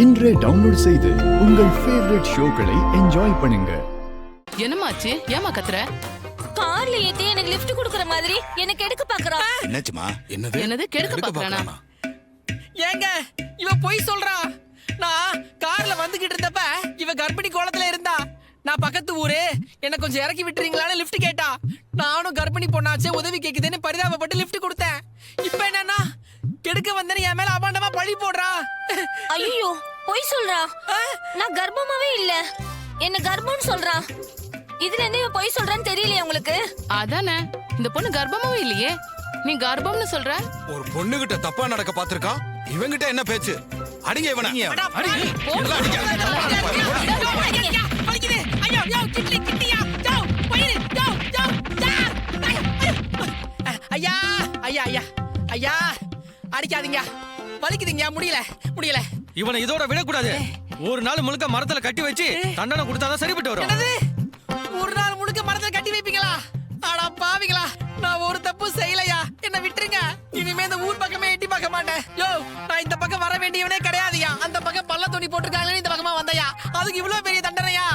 இன்றே டவுன்லோட் செய்து உங்கள் ஃபேவரட் ஷோக்களை என்ஜாய் பண்ணுங்க. என்னமாச்சு? ஏமா கத்துற? கார்ல ஏத்தி எனக்கு லிஃப்ட் குடுக்குற மாதிரி எனக்கு எடுக்க பாக்குறா. என்னாச்சுமா? என்னது கெடுக்க பாக்குறானா? ஏங்க இவ பொய் சொல்றா. நான் கார்ல வந்துகிட்டு இருந்தப்ப இவ கர்ப்பிணி கோலத்துல இருந்தா. நான் பக்கத்து ஊரு என்ன கொஞ்சம் இறக்கி விட்டுறீங்களான்னு லிஃப்ட் கேட்டா. நானும் கர்ப்பிணி பொண்ணாச்சே உதவி கேக்குதுன்னு பரிதாபப்பட்டு லிஃப்ட் கொடுத்தேன். இப்ப என்னன்னா கெடுக்க வந்தேன்னு என் மேல அபாண்டமா பழி போடுறா. ஐயோ பொய் சொல்றா. நான் கர்ப்பமாவே இல்ல, என்ன கர்ப்பம்னு சொல்றா. இதுல என்ன இவ பொய் சொல்றான்னு தெரியலையே உங்களுக்கு? அதானே, இந்த பொண்ணு கர்ப்பமாவே இல்லையே, நீ கர்ப்பம்னு சொல்ற. ஒரு பொண்ணு கிட்ட தப்பா நடக்க பாத்திருக்கா, இவங்கிட்ட என்ன பேச்சு? அடிங்க இவனை. ஐயா ஐயா ஐயா ஐயா அடிக்காதீங்க, வலிக்குதுங்க, முடியல முடியல. இவனை இதோட விடக்கூடாது. ஒரு நாள் முழுக்க மரத்துல கட்டி வச்சு தண்டனை கொடுத்தாதான் சரிப்பட்டு வரும். என்னது? ஒரு நாள் முழுக்க மரத்துல கட்டி வைப்பீங்களா? ஆனா பாவிங்களா, நான் ஒரு தப்பு செய்யலையா, என்ன விட்டுருங்க. இனிமே இந்த ஊர் பக்கமே எட்டி பார்க்க மாட்டேன். யோ, நான் இந்த பக்கம் வர வேண்டியவனே கிடையாதுயா. அந்த பக்கம் பள்ள துணி போட்டுருக்காங்களே, இந்த பக்கமா வந்தயா, அதுக்கு இவ்வளவு பெரிய தண்டனையா?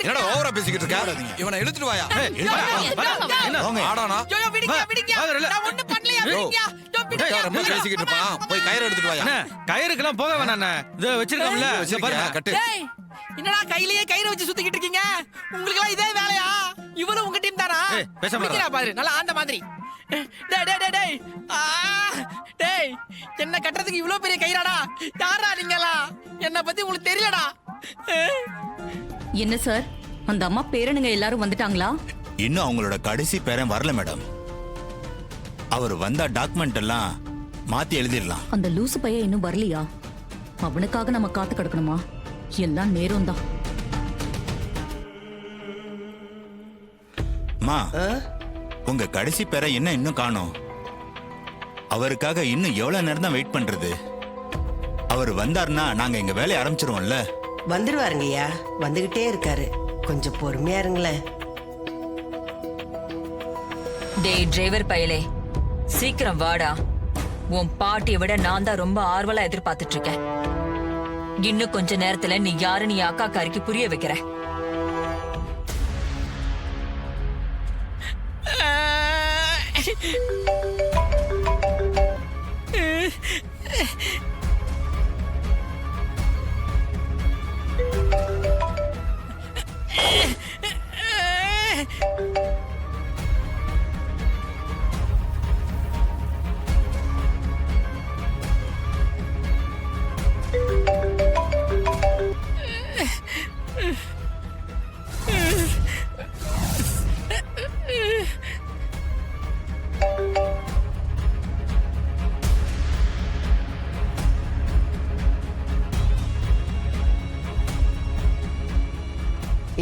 என்னடா ஓவரா பேசிக்கிட்டு இருக்க? இவனை இழுத்துட்டு வாயா. ஆடானா நான் ஒண்ணு பண்ணலையா? பேசிக்கிட்டு இருப்பான், போய் கயிறு எடுத்துட்டு வாயா. கயிறுக்கெல்லாம் போக வேணாண்ணே, இதை வச்சிருக்கோம்ல கட்டு. என்னடா கையிலேயே கயிறு வச்சு சுத்திக்கிட்டு இருக்கீங்க? உங்களுக்கு எல்லாம் இதே வேலையா? இவளும் உங்க டீம் தானா? பிடிக்கிறா பாரு, நல்லா ஆந்த மாதிரி. டேய் டேய் டேய் டேய், டேய், என்ன கட்டறதுக்கு இவ்ளோ பெரிய கயிறாடா? யாரா நீங்களா? என்ன பத்தி உங்களுக்கு தெரியலடா. என்ன சார், அந்த அம்மா பேரனுங்க எல்லாரும் வந்துட்டாங்களா? இன்னும் அவங்களோட கடைசி பேரன் வரல மேடம். அவர் வந்தா டாக்குமெண்ட் எல்லாம் மாத்தி எழுதிடலாம். அந்த லூசு பையன் இன்னும் வரலையா? அவனுக்காக நம்ம காத்து கிடக்கணுமா? எல்லாம் நேரம் தான். மா, உங்க கடைசி பேரை என்ன இன்னும் காணோம்? அவருக்காக இன்னும் எவ்வளவு நேரம் தான் வெயிட் பண்றது? அவர் வந்தாருன்னா நாங்க எங்க வேலையை ஆரம்பிச்சிருவோம்ல. வந்துருவாருங்கய்யா, வந்துகிட்டே இருக்காரு, கொஞ்சம் பொறுமையா இருங்களேன். டேய் டிரைவர் பயலே, சீக்கிரம் வாடா. உன் பாட்டியை விட நான் தான் ரொம்ப ஆர்வலா எதிர்பார்த்துட்டு இருக்கேன். இன்னும் கொஞ்ச நேரத்துல நீ யாரு நீ அக்கா காரிக்கு புரிய வைக்கிற.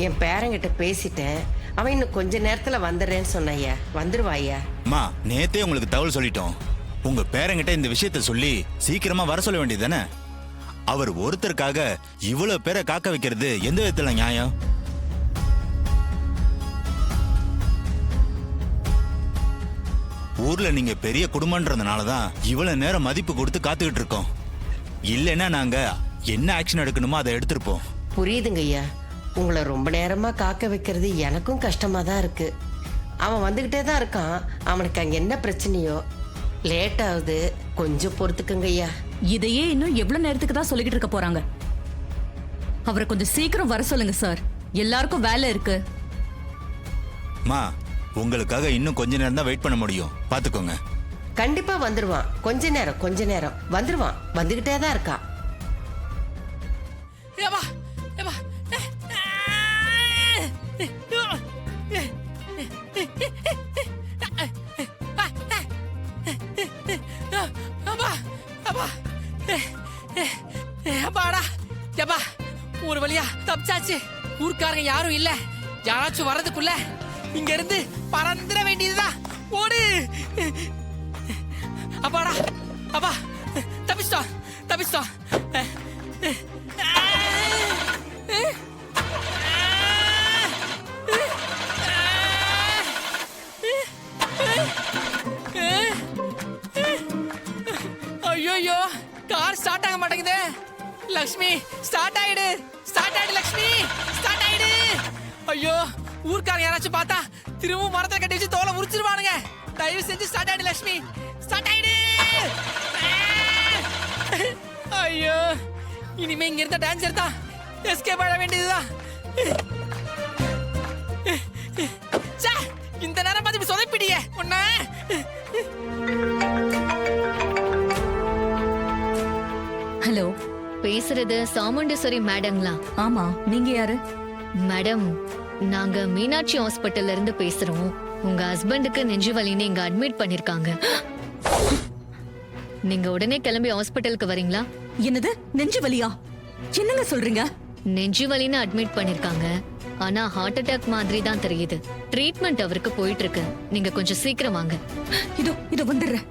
என் பேரங்கிட்ட பேசிட்டேன், அவன் இன்னும் கொஞ்ச நேரத்துல வந்துடுறேன்னு சொன்னையா. வந்துருவாயா? மா, நேத்தே உங்களுக்கு தகவல் சொல்லிட்டோம். உங்க பேரங்கிட்ட இந்த விஷயத்த சொல்லி சீக்கிரமா வர சொல்ல வேண்டியதுதானே? அவர் ஒருத்தருக்காக இவ்வளவு பேரை காக்க வைக்கிறது எந்த விதத்துல நியாயம்? ஊர்ல நீங்க பெரிய குடும்பம்ன்றதுனாலதான் இவ்வளவு நேரம் மதிப்பு கொடுத்து காத்துக்கிட்டு இருக்கோம். இல்லைன்னா நாங்க என்ன ஆக்ஷன் எடுக்கணுமோ அதை எடுத்திருப்போம். புரியுதுங்க ஐயா, உங்களை ரொம்ப நேரமா காக்க வைக்கிறது எனக்கும் கஷ்டமா தான் இருக்கு. அவன் வந்துகிட்டே தான் இருக்கான், அவனுக்கு அங்க என்ன பிரச்சனையோ. லேட் ஆகுது, கொஞ்சம் பொறுத்துக்குங்க ஐயா. இதையே இன்னும் எவ்வளவு நேரத்துக்கு தான் சொல்லிக்கிட்டு இருக்க போறாங்க? அவரை கொஞ்சம் சீக்கிரம் வர சொல்லுங்க சார், எல்லாருக்கும் வேலை இருக்கு. மா, உங்களுக்காக இன்னும் கொஞ்ச நேரம் தான் வெயிட் பண்ண முடியும், பாத்துக்கோங்க. கண்டிப்பா வந்துருவான், கொஞ்ச நேரம் வந்துருவான், வந்துகிட்டே தான் இருக்கான். ஏவா ஏவா, ஒரு வழியா தப்பிச்சாச்சு. ஊர்க்காரங்க யாரும் இல்ல. யாராச்சும் வர்றதுக்குள்ள இங்க இருந்து பறந்துட வேண்டியதுதான். ஓடு அப்பாடா, அப்பா தப்பிச்சிட்டோம் தப்பிச்சிட்டோம். ஐயோ, கார் ஸ்டார்ட் ஆக மாட்டேங்குதே. லக்ஷ்மி ஸ்டார்ட் ஆயிடு லக்ஷ்மி ஸ்டார்ட் ஆயிடு. ஐயோ ஊர்க்காரங்க யாராச்சும் பார்த்தா திரும்பவும் மரத்தை கட்டி வச்சு தோலை உரிச்சிருவானுங்க. தயவு செஞ்சு ஸ்டார்ட் ஆயிடு லக்ஷ்மி ஸ்டார்ட் ஆயிடு. ஐயோ இனிமே இங்க இருந்த டான்ஸர் தான் எஸ்கேப் ஆக வேண்டியதுதான். ச்சே, இந்த நேரம் பார்த்து இப்படி சொதப்பிடியே உன்ன. ஹலோ, பேசுறது சாமுண்டேஸ்வரி மேடங்களா? ஆமா, நீங்க யாரு? மேடம், நாங்க மீனாட்சி ஹாஸ்பிட்டல்ல இருந்து பேசுறோம். உங்க ஹஸ்பண்டுக்கு நெஞ்சு வலின்னு இங்க அட்மிட் பண்ணிருக்காங்க. நீங்க உடனே கிளம்பி ஹாஸ்பிட்டலுக்கு வரீங்களா? என்னது நெஞ்சு வலியா? என்னங்க சொல்றீங்க? நெஞ்சு வலின்னு அட்மிட் பண்ணிருக்காங்க. ஆனா ஹார்ட் அட்டாக் மாதிரி தான் தெரியுது. ட்ரீட்மெண்ட் அவருக்கு போயிட்டு இருக்கு. நீங்க கொஞ்சம் சீக்கிரம் வாங்க. இதோ வந்துடுறேன்.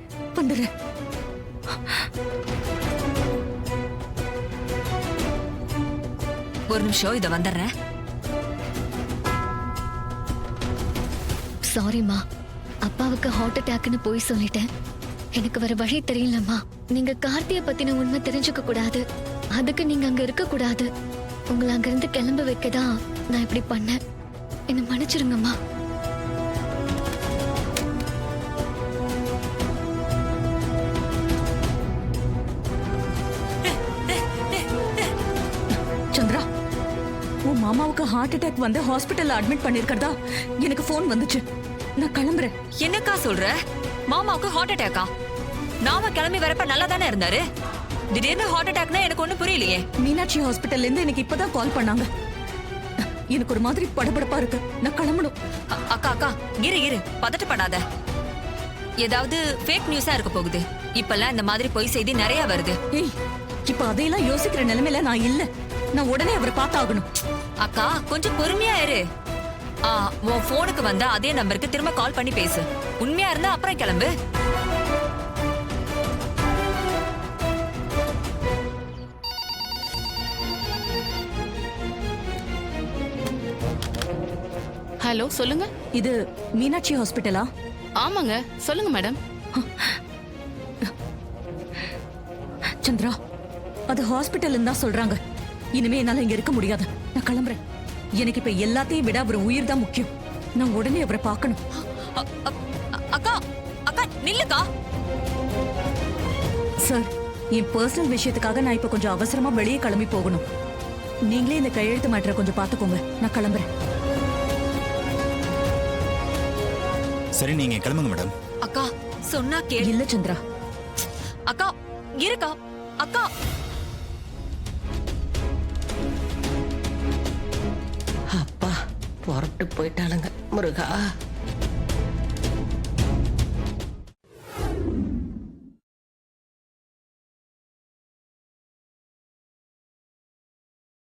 ஒரு நிமிஷம், இத வந்துடுறேன். சாரிம்மா, அப்பாவுக்கு ஹார்ட் அட்டாக்னு போய் சொல்லிட்டேன். எனக்கு வேற வழி தெரியலம்மா. நீங்க கார்த்திய பத்தின உண்மை தெரிஞ்சுக்க கூடாது. அதுக்கு நீங்க அங்க இருக்க கூடாது. உங்களை அங்க இருந்து கிளம்ப வைக்கதான் நான் இப்படி பண்ணேன். என்ன மன்னிச்சிருங்கம்மா. சந்திரா, உன் மாமாவுக்கு ஹார்ட் அட்டாக் வந்து ஹாஸ்பிட்டல்ல அட்மிட் பண்ணிருக்கிறதா எனக்கு போன் வந்துச்சு. நான் கிளம்புறேன். என்னக்கா சொல்ற? மாமாவுக்கு ஹார்ட் அட்டாக்கா? நாம கிளம்பி வரப்ப நல்லா தானே இருந்தாரு. திடீர்னு ஹார்ட் அட்டாக்னா எனக்கு ஒண்ணும் புரியலையே. மீனாட்சி ஹாஸ்பிட்டல்ல இருந்து எனக்கு இப்பதான் கால் பண்ணாங்க. எனக்கு ஒரு மாதிரி படபடப்பா இருக்கு. நான் கிளம்பணும். அக்கா இரு பதட்டப்படாத. ஏதாவது ஃபேக் நியூஸா இருக்க போகுது. இப்பெல்லாம் இந்த மாதிரி பொய் செய்தி நிறைய வருது. ஏய், இப்ப அதையெல்லாம் யோசிக்கிற நிலைமையில நான் இல்ல. நான் உடனே அவரை பார்த்தாகணும். அக்கா கொஞ்சம் பொறுமையா இரு. உன் போனுக்கு வந்த அதே நம்பருக்கு திரும்ப கால் பண்ணி பேசு. உண்மையா இருந்தா அப்புறம் கிளம்பு. ஹலோ, சொல்லுங்க. இது மீனாட்சி ஹாஸ்பிட்டலா? ஆமாங்க, சொல்லுங்க மேடம். சந்திரா, அது ஹாஸ்பிட்டல் தான் சொல்றாங்க. இனிமே என்னால இங்க இருக்க முடியாது. நான் கிளம்புறேன். எனக்கு இப்ப எல்லாத்தையும் விட அவர் உயிர் தான் முக்கியம். நான் உடனே அவரை பார்க்கணும். அக்கா நில்லுக்கா. சார், என் பர்சனல் விஷயத்துக்காக நான் இப்ப கொஞ்சம் அவசரமா வெளியே கிளம்பி போகணும். நீங்களே இந்த கையெழுத்து மேட்டரை கொஞ்சம் பாத்துக்கோங்க. நான் கிளம்புறேன். சரி, நீங்க கிளம்புங்க மேடம். அக்கா சொன்னா கேளு. இல்ல சந்திரா. அக்கா இருக்கா? அக்கா அப்பா புறப்பட்டு போயிட்டாளுங்க. முருகா.